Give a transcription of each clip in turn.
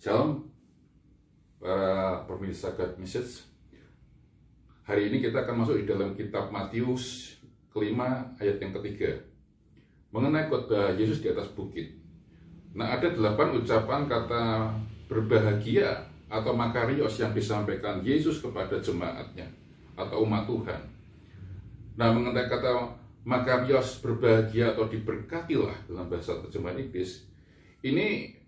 Shalom para pemirsa God Message. Hari ini kita akan masuk di dalam kitab Matius kelima ayat yang ketiga, mengenai khotbah Yesus di atas bukit. Nah, ada 8 ucapan kata berbahagia atau makarios yang disampaikan Yesus kepada jemaatnya atau umat Tuhan. Nah, mengenai kata makarios, berbahagia atau diberkatilah dalam bahasa terjemahan Inggris, ini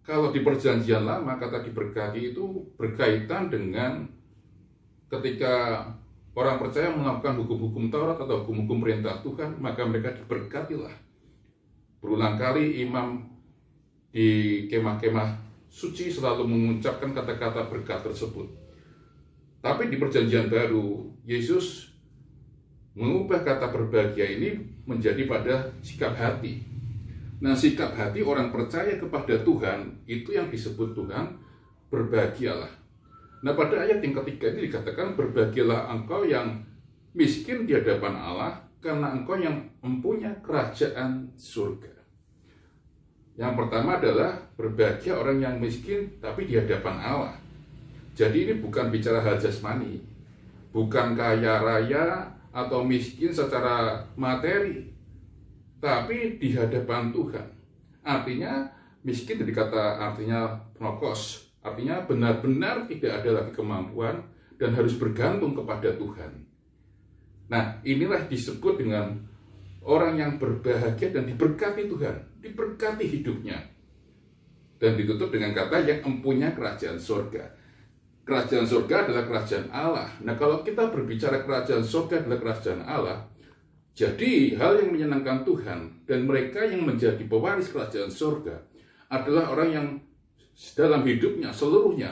kalau di perjanjian lama kata diberkati itu berkaitan dengan ketika orang percaya melakukan hukum-hukum Taurat atau hukum-hukum perintah Tuhan, maka mereka diberkatilah. Berulang kali imam di kemah-kemah suci selalu mengucapkan kata-kata berkat tersebut. Tapi di perjanjian baru, Yesus mengubah kata berbahagia ini menjadi pada sikap hati. Nah, sikap hati orang percaya kepada Tuhan, itu yang disebut Tuhan, berbahagialah. Nah, pada ayat yang ketiga ini dikatakan, berbahagialah engkau yang miskin di hadapan Allah, karena engkau yang mempunyai kerajaan surga. Yang pertama adalah berbahagia orang yang miskin, tapi di hadapan Allah. Jadi ini bukan bicara hal jasmani, bukan kaya raya atau miskin secara materi, tapi di hadapan Tuhan. Artinya miskin dari kata artinya prokos, artinya benar-benar tidak ada lagi kemampuan dan harus bergantung kepada Tuhan. Nah, inilah disebut dengan orang yang berbahagia dan diberkati Tuhan, diberkati hidupnya. Dan ditutup dengan kata yang mempunyai kerajaan surga. Kerajaan surga adalah kerajaan Allah. Nah, kalau kita berbicara kerajaan surga adalah kerajaan Allah, jadi hal yang menyenangkan Tuhan dan mereka yang menjadi pewaris kerajaan surga adalah orang yang dalam hidupnya seluruhnya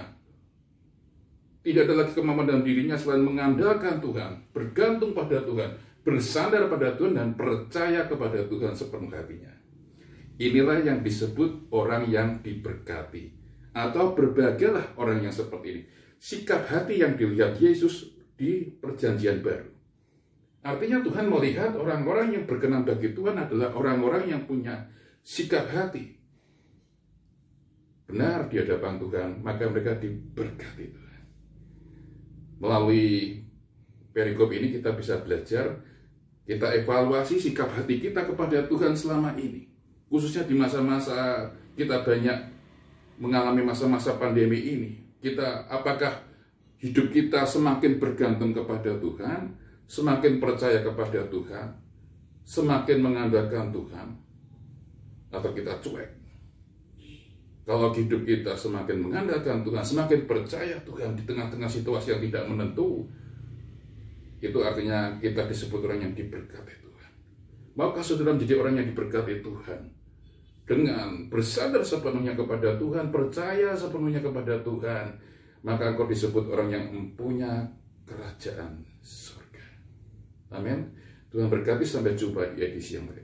tidak ada lagi kemampuan dalam dirinya selain mengandalkan Tuhan, bergantung pada Tuhan, bersandar pada Tuhan dan percaya kepada Tuhan sepenuh hatinya. Inilah yang disebut orang yang diberkati, atau berbahagialah orang yang seperti ini. Sikap hati yang dilihat Yesus di perjanjian baru. Artinya Tuhan melihat orang-orang yang berkenan bagi Tuhan adalah orang-orang yang punya sikap hati benar di hadapan Tuhan, maka mereka diberkati Tuhan. Melalui perikop ini kita bisa belajar, kita evaluasi sikap hati kita kepada Tuhan selama ini. Khususnya di masa-masa kita banyak mengalami masa-masa pandemi ini. Apakah hidup kita semakin bergantung kepada Tuhan, semakin percaya kepada Tuhan, semakin mengandalkan Tuhan, atau kita cuek? Kalau hidup kita semakin mengandalkan Tuhan, semakin percaya Tuhan di tengah-tengah situasi yang tidak menentu, itu artinya kita disebut orang yang diberkati Tuhan. Maukah saudara menjadi orang yang diberkati Tuhan? Dengan bersandar sepenuhnya kepada Tuhan, percaya sepenuhnya kepada Tuhan, maka engkau disebut orang yang mempunyai kerajaan surga. Amin. Tuhan berkati, sampai jumpa di edisi yang lain.